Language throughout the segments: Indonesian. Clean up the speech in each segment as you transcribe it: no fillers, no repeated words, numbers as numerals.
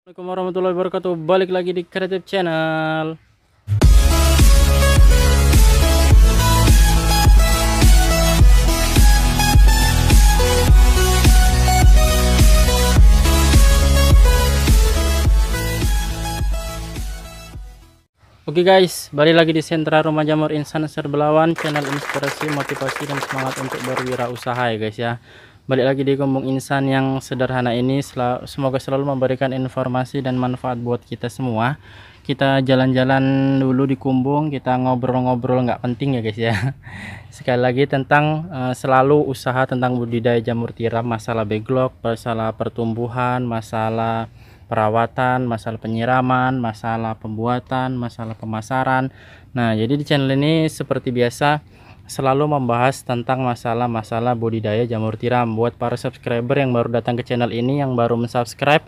Assalamualaikum warahmatullahi wabarakatuh. Balik lagi di Kreatif Channel. Oke guys, balik lagi di Sentra Rumah Jamur Insan Serbelawan, channel inspirasi, motivasi, dan semangat untuk berwirausaha ya guys ya. Balik lagi di Kumbung Insan yang sederhana ini, semoga selalu memberikan informasi dan manfaat buat kita semua. Kita jalan-jalan dulu di Kumbung, kita ngobrol-ngobrol nggak penting ya guys ya. Sekali lagi tentang selalu usaha tentang budidaya jamur tiram, masalah backlog, masalah pertumbuhan, masalah perawatan, masalah penyiraman, masalah pembuatan, masalah pemasaran. Nah, jadi di channel ini seperti biasa selalu membahas tentang masalah-masalah budidaya jamur tiram. Buat para subscriber yang baru datang ke channel ini, yang baru mensubscribe,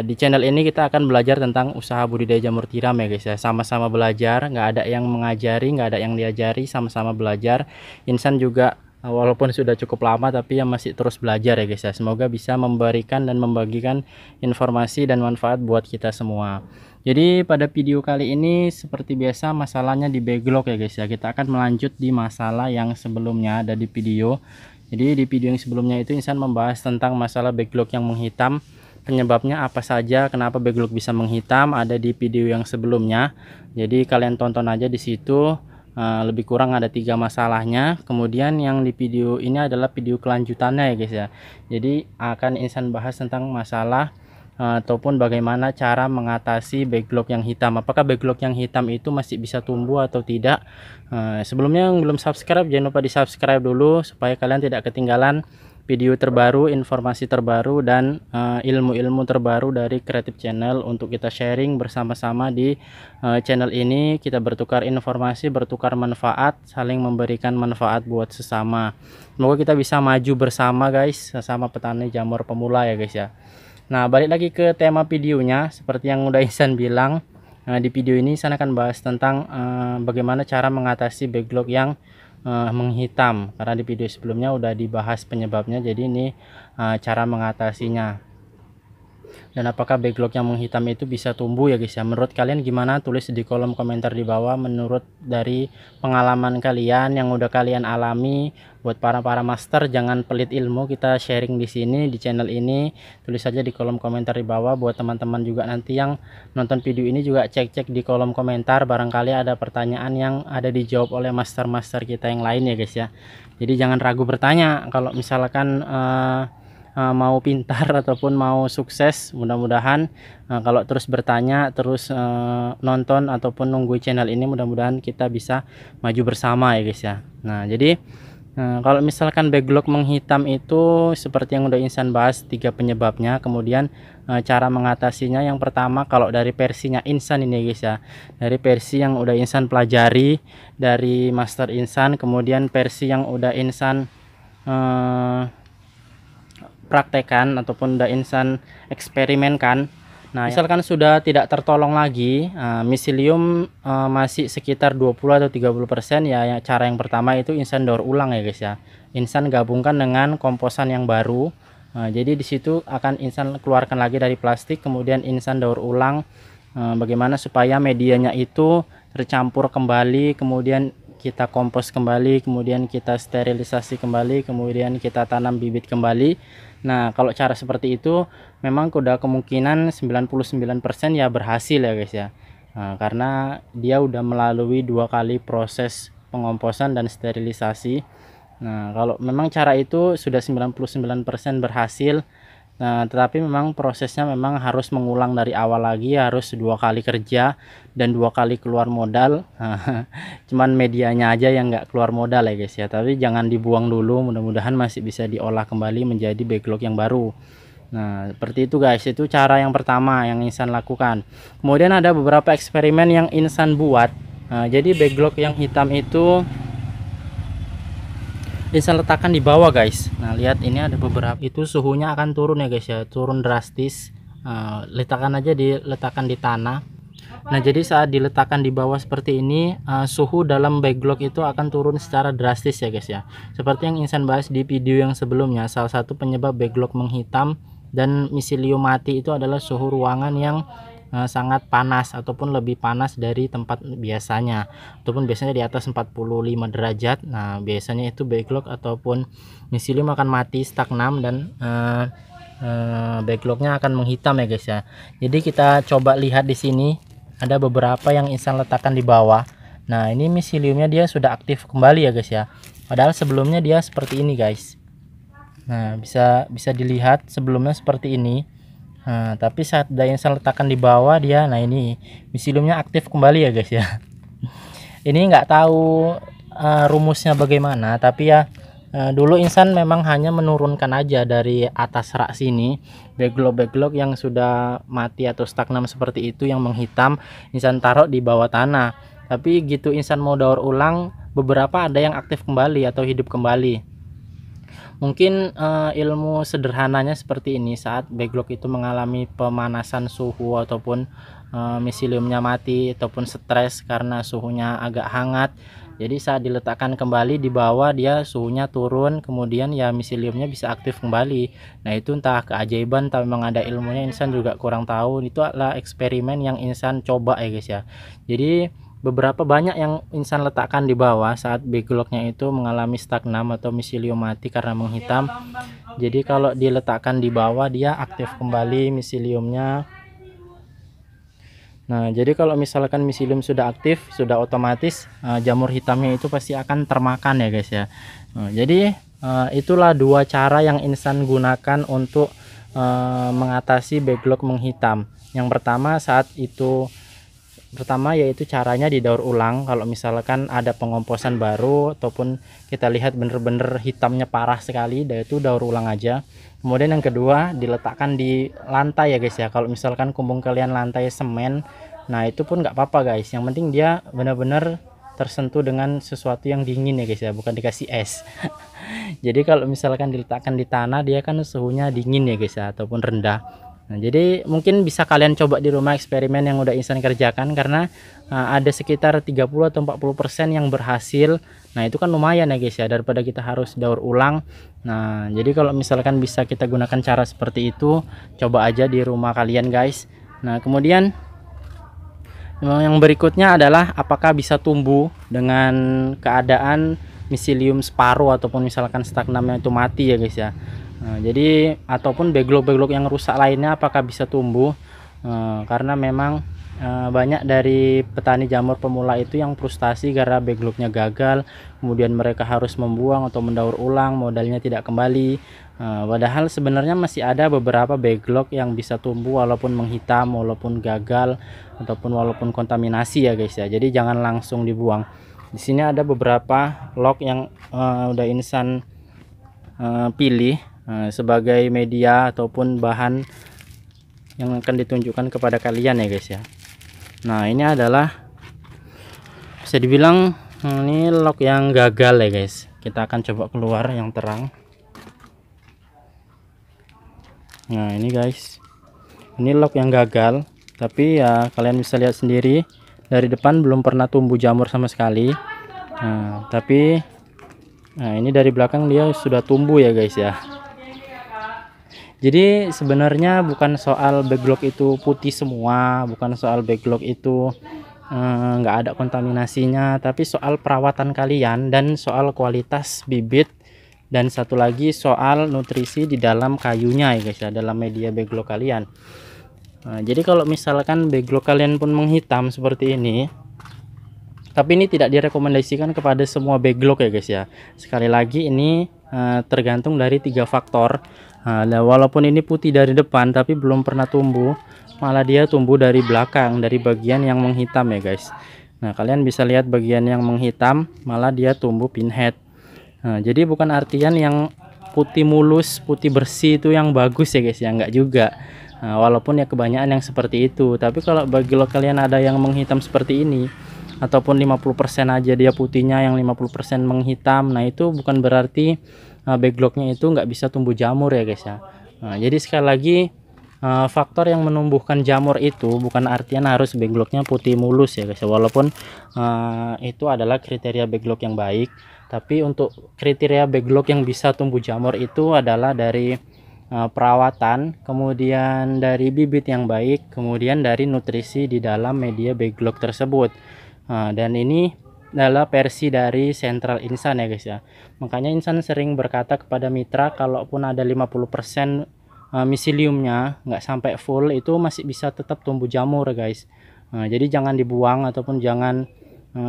di channel ini kita akan belajar tentang usaha budidaya jamur tiram ya guys ya. Sama-sama belajar, nggak ada yang mengajari, nggak ada yang diajari, sama-sama belajar. Insan juga walaupun sudah cukup lama tapi yang masih terus belajar ya guys ya. Semoga bisa memberikan dan membagikan informasi dan manfaat buat kita semua. Jadi pada video kali ini seperti biasa masalahnya di backlog ya guys ya. Kita akan melanjut di masalah yang sebelumnya ada di video. Jadi di video yang sebelumnya itu Insan membahas tentang masalah backlog yang menghitam. Penyebabnya apa saja, kenapa backlog bisa menghitam, ada di video yang sebelumnya. Jadi kalian tonton aja di situ. Lebih kurang ada 3 masalahnya. Kemudian yang di video ini adalah video kelanjutannya ya guys ya. Jadi akan Insan bahas tentang masalah ataupun bagaimana cara mengatasi backlog yang hitam. Apakah backlog yang hitam itu masih bisa tumbuh atau tidak? Sebelumnya yang belum subscribe, jangan lupa di subscribe dulu supaya kalian tidak ketinggalan video terbaru, informasi terbaru, dan ilmu-ilmu terbaru dari Kreatif Channel untuk kita sharing bersama-sama di channel ini. Kita bertukar informasi, bertukar manfaat, saling memberikan manfaat buat sesama. Semoga kita bisa maju bersama guys, sesama petani jamur pemula ya guys ya. Nah, balik lagi ke tema videonya, seperti yang udah Insan bilang, di video ini saya akan bahas tentang bagaimana cara mengatasi backlog yang menghitam, karena di video sebelumnya udah dibahas penyebabnya. Jadi ini cara mengatasinya, dan apakah backlog yang menghitam itu bisa tumbuh ya guys ya. Menurut kalian gimana? Tulis di kolom komentar di bawah menurut dari pengalaman kalian yang udah kalian alami. Buat para master, jangan pelit ilmu, kita sharing di sini di channel ini. Tulis saja di kolom komentar di bawah. Buat teman-teman juga nanti yang nonton video ini juga cek-cek di kolom komentar, barangkali ada pertanyaan yang ada dijawab oleh master-master kita yang lain ya guys ya. Jadi jangan ragu bertanya kalau misalkan mau pintar ataupun mau sukses. Mudah-mudahan kalau terus bertanya, terus nonton ataupun nunggu channel ini, mudah-mudahan kita bisa maju bersama ya guys ya. Nah, jadi kalau misalkan backlog menghitam itu seperti yang udah Insan bahas 3 penyebabnya. Kemudian cara mengatasinya, yang pertama kalau dari versinya Insan ini guys ya, dari versi yang udah Insan pelajari dari master Insan, kemudian versi yang udah Insan praktekan ataupun udah Insan eksperimenkan. Nah, misalkan sudah tidak tertolong lagi, miselium masih sekitar 20 atau 30% ya, cara yang pertama itu Insan daur ulang ya guys ya. Insan gabungkan dengan komposan yang baru. Jadi di situ akan Insan keluarkan lagi dari plastik, kemudian Insan daur ulang bagaimana supaya medianya itu tercampur kembali, kemudian kita kompos kembali, kemudian kita sterilisasi kembali, kemudian kita tanam bibit kembali. Nah, kalau cara seperti itu memang udah kemungkinan 99% ya berhasil ya guys ya. Karena dia udah melalui 2 kali proses pengomposan dan sterilisasi. Nah, kalau memang cara itu sudah 99% berhasil, nah tetapi memang prosesnya memang harus mengulang dari awal lagi, harus 2 kali kerja dan 2 kali keluar modal. Cuman medianya aja yang nggak keluar modal ya guys ya. Tapi jangan dibuang dulu, mudah-mudahan masih bisa diolah kembali menjadi backlog yang baru. Nah, seperti itu guys, itu cara yang pertama yang Insan lakukan. Kemudian ada beberapa eksperimen yang Insan buat. Jadi backlog yang hitam itu Insan letakkan di bawah guys. Nah, lihat ini ada beberapa, itu suhunya akan turun ya guys ya, turun drastis. Letakkan aja, diletakkan di tanah. Nah, jadi saat diletakkan di bawah seperti ini, suhu dalam backlog itu akan turun secara drastis ya guys ya. Seperti yang Insan bahas di video yang sebelumnya, salah satu penyebab backlog menghitam Dan miselium mati itu adalah suhu ruangan yang sangat panas ataupun lebih panas dari tempat biasanya, ataupun biasanya di atas 45 derajat. Nah biasanya itu backlog ataupun miselium akan mati stagnan dan backlognya akan menghitam ya guys ya. Jadi kita coba lihat di sini ada beberapa yang Insan letakkan di bawah. Nah ini miseliumnya dia sudah aktif kembali ya guys ya, padahal sebelumnya dia seperti ini guys. Nah bisa dilihat sebelumnya seperti ini. Nah, tapi saat Insan letakkan di bawah dia, nah ini miseliumnya aktif kembali ya guys ya. Ini nggak tahu rumusnya bagaimana, tapi ya dulu Insan memang hanya menurunkan aja dari atas rak sini backlog yang sudah mati atau stagnan seperti itu yang menghitam, Insan taruh di bawah tanah. Tapi gitu Insan mau daur ulang, beberapa ada yang aktif kembali atau hidup kembali. Mungkin ilmu sederhananya seperti ini, saat backlog itu mengalami pemanasan suhu ataupun miseliumnya mati ataupun stres karena suhunya agak hangat, jadi saat diletakkan kembali di bawah dia suhunya turun, kemudian ya miseliumnya bisa aktif kembali. Nah itu entah keajaiban tapi memang ada ilmunya, Insan juga kurang tahu. Itu adalah eksperimen yang Insan coba ya guys ya. Jadi beberapa banyak yang Insan letakkan di bawah saat backlognya itu mengalami stagnan atau miselium mati karena menghitam. Jadi kalau diletakkan di bawah dia aktif kembali miseliumnya. Nah jadi kalau misalkan miselium sudah aktif, sudah otomatis jamur hitamnya itu pasti akan termakan ya guys ya. Jadi itulah dua cara yang Insan gunakan untuk mengatasi backlog menghitam. Yang pertama yaitu caranya didaur ulang. Kalau misalkan ada pengomposan baru ataupun kita lihat bener-bener hitamnya parah sekali, itu daur ulang aja. Kemudian yang kedua diletakkan di lantai ya guys ya. Kalau misalkan kumbung kalian lantai semen, nah itu pun nggak apa-apa guys, yang penting dia benar-benar tersentuh dengan sesuatu yang dingin ya guys ya, bukan dikasih es. Jadi kalau misalkan diletakkan di tanah, dia kan suhunya dingin ya guys ya, ataupun rendah. Nah, jadi mungkin bisa kalian coba di rumah eksperimen yang udah Insan kerjakan, karena ada sekitar 30 atau 40% yang berhasil. Nah, itu kan lumayan ya guys ya, daripada kita harus daur ulang. Nah, jadi kalau misalkan bisa kita gunakan cara seperti itu, coba aja di rumah kalian guys. Nah, kemudian yang berikutnya adalah apakah bisa tumbuh dengan keadaan miselium separuh ataupun misalkan stagnannya itu mati ya guys ya. Nah, jadi ataupun backlog yang rusak lainnya apakah bisa tumbuh, karena memang banyak dari petani jamur pemula itu yang frustasi karena backlognya gagal, kemudian mereka harus membuang atau mendaur ulang, modalnya tidak kembali. Padahal sebenarnya masih ada beberapa backlog yang bisa tumbuh walaupun menghitam, walaupun gagal, ataupun walaupun kontaminasi ya guys ya. Jadi jangan langsung dibuang. Di sini ada beberapa log yang udah Insan pilih sebagai media ataupun bahan yang akan ditunjukkan kepada kalian ya guys ya. Nah ini adalah bisa dibilang ini log yang gagal ya guys. Kita akan coba keluar yang terang. Nah ini guys, ini log yang gagal, tapi ya kalian bisa lihat sendiri dari depan belum pernah tumbuh jamur sama sekali. Nah tapi ini dari belakang dia sudah tumbuh ya guys ya. Jadi sebenarnya bukan soal backlog itu putih semua, bukan soal backlog itu nggak ada kontaminasinya, tapi soal perawatan kalian dan soal kualitas bibit, dan satu lagi soal nutrisi di dalam kayunya ya guys ya, dalam media backlog kalian. Nah, jadi kalau misalkan backlog kalian pun menghitam seperti ini, tapi ini tidak direkomendasikan kepada semua backlog ya guys ya. Sekali lagi ini tergantung dari 3 faktor. Walaupun ini putih dari depan tapi belum pernah tumbuh, malah dia tumbuh dari belakang, dari bagian yang menghitam ya guys. Nah kalian bisa lihat bagian yang menghitam malah dia tumbuh pinhead. Jadi bukan artian yang putih mulus, putih bersih itu yang bagus ya guys ya, enggak juga. Walaupun ya kebanyakan yang seperti itu, tapi kalau backlog kalian ada yang menghitam seperti ini, ataupun 50% aja dia putihnya, yang 50% menghitam, nah itu bukan berarti backlognya itu nggak bisa tumbuh jamur ya guys ya. Nah, jadi sekali lagi faktor yang menumbuhkan jamur itu bukan artian harus backlognya putih mulus ya guys ya. Walaupun itu adalah kriteria backlog yang baik, tapi untuk kriteria backlog yang bisa tumbuh jamur itu adalah dari perawatan, kemudian dari bibit yang baik, kemudian dari nutrisi di dalam media backlog tersebut. Dan ini adalah versi dari Central Insan ya guys ya. Makanya Insan sering berkata kepada mitra, kalaupun ada 50% miseliumnya nggak sampai full, itu masih bisa tetap tumbuh jamur guys. Jadi jangan dibuang ataupun jangan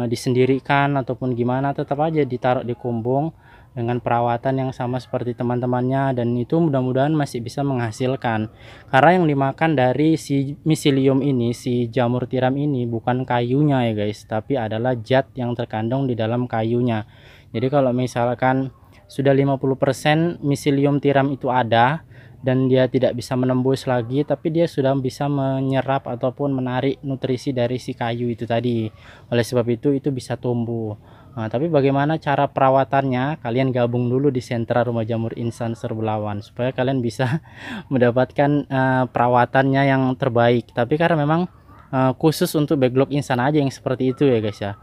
disendirikan ataupun gimana, tetap aja ditaruh di kumbung dengan perawatan yang sama seperti teman-temannya, dan itu mudah-mudahan masih bisa menghasilkan. Karena yang dimakan dari si miselium ini, si jamur tiram ini, bukan kayunya ya guys, tapi adalah zat yang terkandung di dalam kayunya. Jadi kalau misalkan sudah 50% miselium tiram itu ada dan dia tidak bisa menembus lagi, tapi dia sudah bisa menyerap ataupun menarik nutrisi dari si kayu itu tadi. Oleh sebab itu bisa tumbuh. Nah, tapi bagaimana cara perawatannya? Kalian gabung dulu di sentra rumah jamur insan Serbelawan supaya kalian bisa mendapatkan perawatannya yang terbaik. Tapi karena memang khusus untuk backlog insan aja yang seperti itu ya guys ya.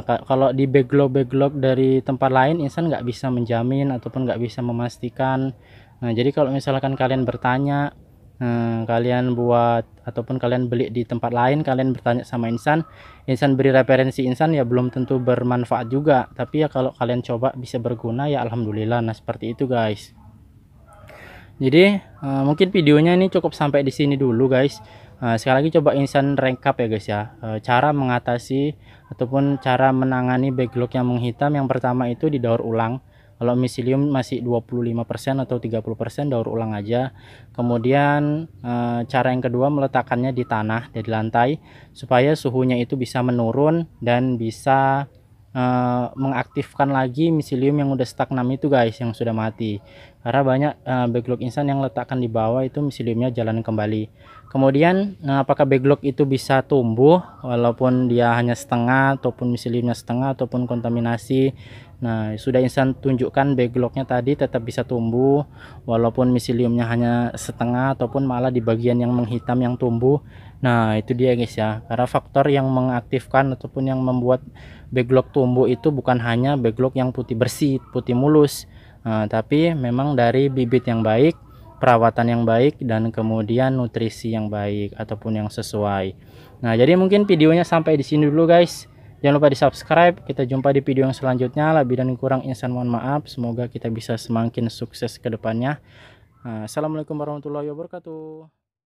Kalau di backlog dari tempat lain, insan nggak bisa menjamin ataupun nggak bisa memastikan. Nah, jadi kalau misalkan kalian bertanya, kalian buat ataupun kalian beli di tempat lain, kalian bertanya sama insan beri referensi insan, ya belum tentu bermanfaat juga. Tapi ya kalau kalian coba bisa berguna, ya alhamdulillah. Nah, seperti itu guys. Jadi mungkin videonya ini cukup sampai di sini dulu guys. Sekali lagi coba insan recap ya guys ya, cara mengatasi ataupun cara menangani backlog yang menghitam. Yang pertama itu didaur ulang. Kalau miselium masih 25% atau 30%, daur ulang aja. Kemudian cara yang kedua, meletakkannya di tanah, di lantai, supaya suhunya itu bisa menurun dan bisa mengaktifkan lagi miselium yang udah stagnan itu guys, yang sudah mati. Karena banyak backlog insan yang letakkan di bawah itu miseliumnya jalan kembali. Kemudian apakah backlog itu bisa tumbuh walaupun dia hanya setengah ataupun miseliumnya setengah ataupun kontaminasi. Nah, sudah insan tunjukkan backlognya tadi tetap bisa tumbuh walaupun miseliumnya hanya setengah ataupun malah di bagian yang menghitam yang tumbuh. Nah, itu dia guys ya. Karena faktor yang mengaktifkan ataupun yang membuat backlog tumbuh itu bukan hanya backlog yang putih bersih, putih mulus, tapi memang dari bibit yang baik, perawatan yang baik, dan kemudian nutrisi yang baik ataupun yang sesuai. Nah, jadi mungkin videonya sampai di sini dulu guys. Jangan lupa di subscribe. Kita jumpa di video yang selanjutnya. Lebih dan kurang insan mohon maaf. Semoga kita bisa semakin sukses ke depannya. Assalamualaikum warahmatullahi wabarakatuh.